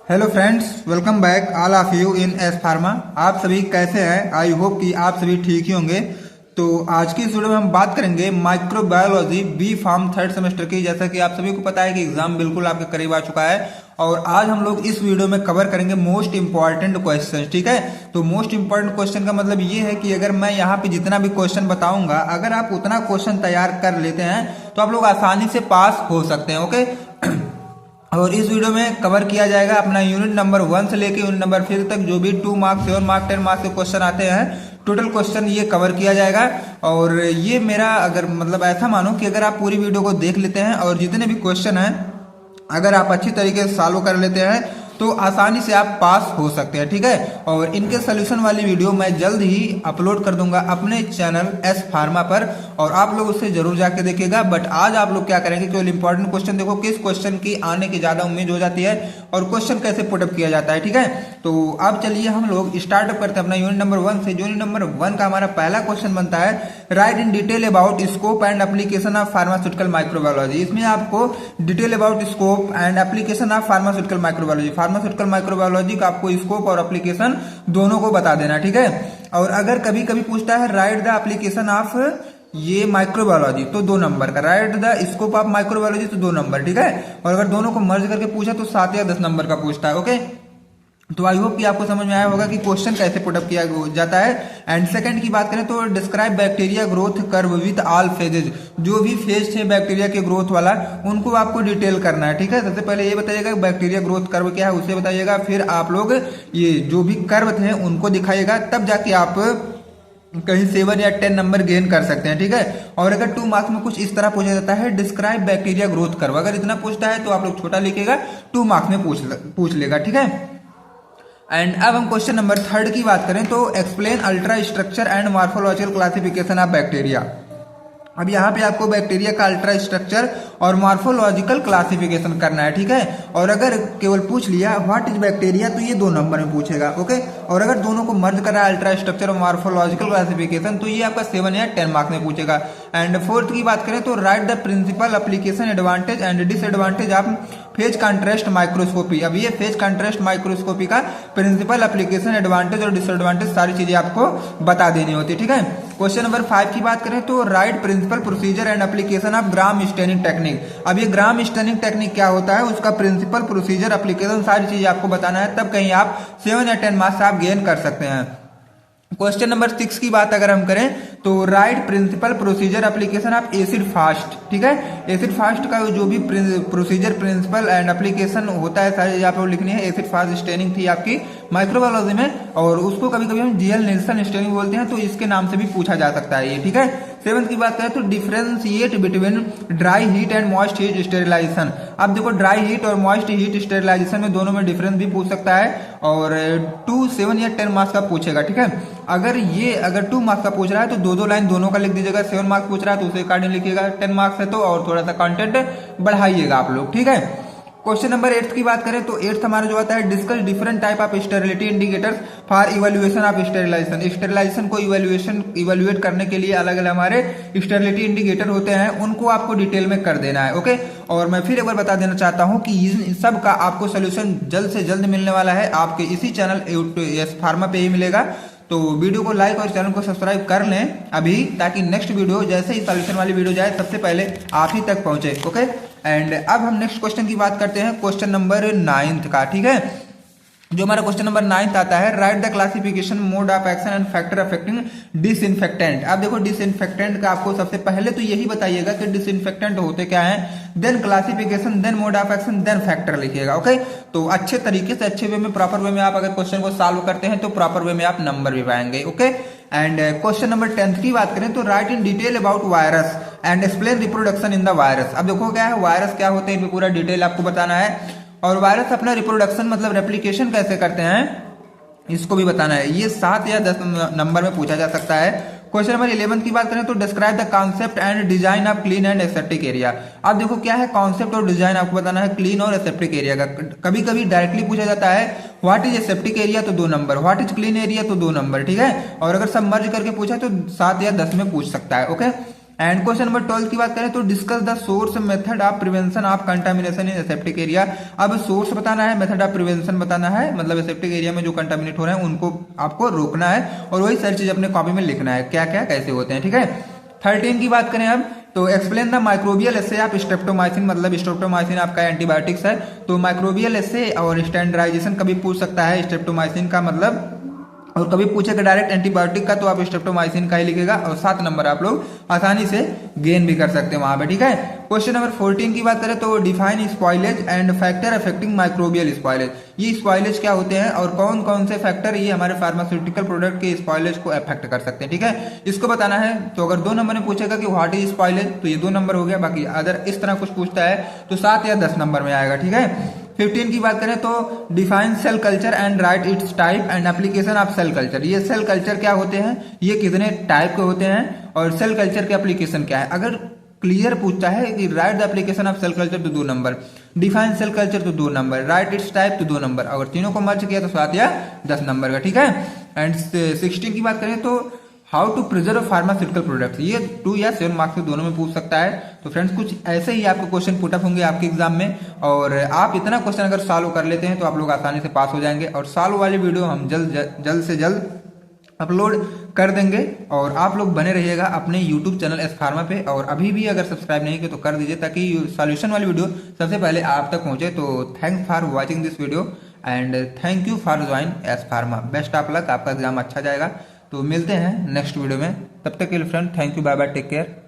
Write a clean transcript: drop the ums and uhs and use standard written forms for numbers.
Hello friends, welcome back all of you in S pharma. आप सभी कैसे हैं? आई होप कि आप सभी ठीक ही होंगे। तो आज की इस वीडियो में हम बात करेंगे microbiology B pharm third semester की। जैसा कि आप सभी को पता है कि एग्जाम बिल्कुल आपके करीब आ चुका है और आज हम लोग इस वीडियो में कवर करेंगे मोस्ट इंपॉर्टेंट क्वेश्चन। ठीक है, तो मोस्ट इंपॉर्टेंट क्वेश्चन का मतलब ये है कि अगर मैं यहाँ पे जितना भी क्वेश्चन बताऊंगा, अगर आप उतना क्वेश्चन तैयार कर लेते हैं तो आप लोग आसानी से पास हो सकते हैं। ओके, और इस वीडियो में कवर किया जाएगा अपना यूनिट नंबर 1 से लेके यूनिट नंबर 5 तक जो भी 2 मार्क्स 7 मार्क्स 10 मार्क्स के क्वेश्चन आते हैं, टोटल क्वेश्चन ये कवर किया जाएगा। और ये मेरा अगर मतलब ऐसा मानो कि अगर आप पूरी वीडियो को देख लेते हैं और जितने भी क्वेश्चन हैं अगर आप अच्छी तरीके से सॉल्व कर लेते हैं तो आसानी से आप पास हो सकते हैं। ठीक है, और इनके सोल्यूशन वाली वीडियो मैं जल्द ही अपलोड कर दूंगा अपने चैनल एस फार्मा पर और आप लोग उससे जरूर जाके देखिएगा। बट आज आप लोग क्या करेंगे, केवल इंपॉर्टेंट क्वेश्चन देखो, किस क्वेश्चन की आने की ज्यादा उम्मीद हो जाती है और क्वेश्चन कैसे पुटअप किया जाता है। ठीक है, तो अब चलिए हम लोग स्टार्टअप करते हैं अपना यूनिट नंबर 1 से। यूनिट नंबर 1 का हमारा पहला क्वेश्चन बनता है right in detail about scope and application of pharmaceutical microbiology. इसमें आपको detail about scope and application of pharmaceutical microbiology, pharmaceutical microbiology का आपको स्कोप और एप्लीकेशन दोनों को बता देना। ठीक है, और अगर कभी कभी पूछता है राइट द एप्लीकेशन ऑफ ये माइक्रोबायोलॉजी तो 2 नंबर का, right the scope of microbiology तो 2 नंबर। ठीक है, और अगर दोनों को मर्ज करके पूछा तो 7 या 10 नंबर का पूछता है। ओके, तो आई होप कि आपको समझ में आया होगा कि क्वेश्चन कैसे पुटअप किया जाता है। एंड सेकंड की बात करें तो describe bacteria growth curve with all phases, जो भी फेज थे बैक्टीरिया के ग्रोथ वाला उनको आपको डिटेल करना है। ठीक है, सबसे पहले ये बताइएगा बैक्टीरिया ग्रोथ कर्व क्या है उसे बताइएगा, फिर आप लोग ये जो भी कर्व थे उनको दिखाइएगा, तब जाके आप कहीं 7 या 10 नंबर गेन कर सकते हैं। ठीक है, और अगर 2 मार्क्स में कुछ इस तरह पूछा जाता है डिस्क्राइब बैक्टीरिया ग्रोथ कर्व, अगर इतना पूछता है तो आप लोग छोटा लिखिएगा, 2 मार्क्स में पूछ लेगा। ठीक है, एंड अब हम क्वेश्चन नंबर 3 की बात करें तो explain ultra structure and morphological classification of bacteria. अब यहाँ पे आपको बैक्टीरिया का अल्ट्रा स्ट्रक्चर और मॉर्फोलॉजिकल क्लासिफिकेशन करना है। ठीक है, और अगर केवल पूछ लिया व्हाट इज बैक्टीरिया तो ये 2 नंबर में पूछेगा। ओके, और अगर दोनों को मर्ज करा अल्ट्रा स्ट्रक्चर और मॉर्फोलॉजिकल क्लासिफिकेशन तो ये आपका 7 या 10 मार्क्स में पूछेगा। एंड 4th की बात करें तो write the principle application advantage and disadvantage of phase contrast microscopy. अब ये फेज कॉन्ट्रास्ट माइक्रोस्कोपी का प्रिंसिपल एप्लीकेशन एडवांटेज और डिसएडवांटेज सारी चीजें आपको बता देनी होती है। ठीक है, क्वेश्चन नंबर 5 की बात करें तो write principle procedure and application of Gram staining technique. अब ये ग्राम स्टेनिंग टेक्निक क्या होता है, उसका प्रिंसिपल प्रोसीजर एप्लीकेशन सारी चीजें आपको बताना है, तब कहीं आप 7 या 10 मार्क्स आप गेन कर सकते हैं। क्वेश्चन नंबर 6 की बात अगर हम करें तो write principle procedure application of acid fast. ठीक है, एसिड फास्ट का जो भी प्रोसीजर प्रिंसिपल एंड एप्लीकेशन होता है सारी आप लोग लिखनी है। एसिड फास्ट स्टेनिंग थी आपकी माइक्रोबायोलॉजी में और उसको कभी कभी हम जीएल निल्सन स्टेनिंग बोलते हैं, तो इसके नाम से भी पूछा जा सकता है ये। ठीक है, 7th की बात करें तो differentiate between dry heat and moist heat sterilization. अब देखो ड्राई हीट और मॉइस्ट हीट स्टेरिलाइजेशन में दोनों में डिफरेंस भी पूछ सकता है और 2, 7 या 10 मार्क्स का पूछेगा। ठीक है, अगर 2 मार्क्स का पूछ रहा है तो 2 लाइन दोनों का लिख दीजिएगा, 7 मार्क्स पूछ रहा है तो उसे अकॉर्डिंग लिखिएगा, 10 मार्क्स है तो और थोड़ा सा कंटेंट बढ़ाइएगा आप लोग। ठीक है, क्वेश्चन नंबर 8 की बात करें तो 8th हमारा जो आता है discuss different type of sterility indicators for evaluation of sterilization. Sterilization को इवैल्यूएट करने के लिए अलग अलग हमारे स्टेरिलिटी इंडिकेटर होते हैं, उनको आपको डिटेल में कर देना है। ओके, और मैं फिर एक बार बता देना चाहता हूं कि इन सब का आपको सोल्यूशन जल्द से जल्द मिलने वाला है, आपके इसी चैनल एस फार्मा पे ही मिलेगा। तो वीडियो को लाइक और चैनल को सब्सक्राइब कर लें अभी, ताकि नेक्स्ट वीडियो जैसे ही सॉल्यूशन वाली वीडियो जाए सबसे पहले आप ही तक पहुंचे। ओके, एंड अब हम नेक्स्ट क्वेश्चन की बात करते हैं, क्वेश्चन नंबर 9 का। ठीक है, जो हमारा क्वेश्चन नंबर 9 आता है right the classification mode of action and factor affecting disinfectant. अब देखो डिसइंफेक्टेंट का आपको सबसे पहले तो यही बताइएगा कि डिसइंफेक्टेंट होते क्या हैं, then classification, then mode of action, then factor लिखिएगा। ओके, तो अच्छे तरीके से अच्छे वे में प्रॉपर वे में आप अगर क्वेश्चन को सॉल्व करते हैं तो प्रॉपर वे में आप नंबर भी पाएंगे। Okay, and question number 10th की बात करें तो right in detail about virus and explain reproduction in the virus. अब देखो क्या है, वायरस क्या होते हैं इनमें पूरा डिटेल आपको बताना है और वायरस अपना रिप्रोडक्शन मतलब रेप्लिकेशन कैसे करते हैं इसको भी बताना है। ये 7 या 10 नंबर में पूछा जा सकता है। क्वेश्चन नंबर 11 की बात करें तो describe the concept and design of clean and aseptic area. अब देखो क्या है, कॉन्सेप्ट और डिजाइन आपको बताना है क्लीन और एसेप्टिक एरिया का। कभी कभी डायरेक्टली पूछा जाता है व्हाट इज एसेप्टिक एरिया तो 2 number, what is clean area तो 2 नंबर। ठीक है, और अगर सब मर्ज करके पूछा तो 7 या 10 में पूछ सकता है। ओके, एंड क्वेश्चन नंबर 12 की बात करें तो discuss the source method of prevention of contamination in aseptic area. अब सोर्स बताना है, मेथड ऑफ प्रिवेंशन बताना है, मतलब एसेप्टिक एरिया में जो कंटामिनेट हो रहे हैं उनको आपको रोकना है और वही सारी चीज अपने कॉपी में लिखना है, क्या क्या कैसे होते हैं, ठीक है। 13 की बात करें अब तो explain the microbial essay of streptomycin, मतलब स्ट्रेप्टोमाइसिन आपका एंटीबायोटिक्स है, तो माइक्रोबियल एसे और स्टैंडर्डाइजेशन कभी पूछ सकता है स्ट्रेप्टोमाइसिन का मतलब, और कभी पूछेगा डायरेक्ट एंटीबायोटिक का तो आप स्ट्रेप्टोमाइसिन का ही लिखेगा और 7 नंबर आप लोग आसानी से गेन भी कर सकते हैं वहां पे, ठीक है। क्वेश्चन नंबर 14 की बात करें तो define spoilage and factor affecting microbial spoilage. ये स्पॉइलेज क्या होते हैं और कौन कौन से फैक्टर ये हमारे फार्मास्यूटिकल प्रोडक्ट के स्पॉइलेज को अफेक्ट कर सकते हैं, ठीक है, इसको बताना है। तो अगर 2 नंबर में पूछेगा कि व्हाट इज स्पॉइलेज तो ये 2 नंबर हो गया, बाकी अगर इस तरह कुछ पूछता है तो 7 या 10 नंबर में आएगा, ठीक है। 15 की बात करें तो define cell culture and write its type and application of cell culture. ये सेल कल्चर क्या होते हैं, ये कितने टाइप के होते हैं और सेल कल्चर के एप्लीकेशन क्या है। अगर क्लियर पूछता है कि write the application of cell culture तो 2 नंबर, डिफाइन सेल कल्चर तो 2 नंबर, राइट इट्स टाइप तो 2 नंबर, अगर तीनों को मर्ज किया तो 7 या 10 नंबर का, ठीक है। एंड 16 की बात करें तो how to preserve pharmaceutical products, ये 2 या 7 मार्क्स के दोनों में पूछ सकता है। तो फ्रेंड्स कुछ ऐसे ही आपको क्वेश्चन पुटअप होंगे आपके एग्जाम में, और आप इतना क्वेश्चन अगर सॉल्व कर लेते हैं तो आप लोग आसानी से पास हो जाएंगे। और सॉल्व वाली वीडियो हम जल्द से जल्द अपलोड कर देंगे और आप लोग बने रहिएगा अपने यूट्यूब चैनल एस फार्मा पे। और अभी भी अगर सब्सक्राइब नहीं किया तो कर दीजिए ताकि सॉल्यूशन वाली वीडियो सबसे पहले आप तक पहुंचे। तो thanks for watching this video and thank you for join us pharma. Best of luck, आपका एग्जाम अच्छा जाएगा। तो मिलते हैं नेक्स्ट वीडियो में, तब तक के लिए friend thank you, bye bye, take care.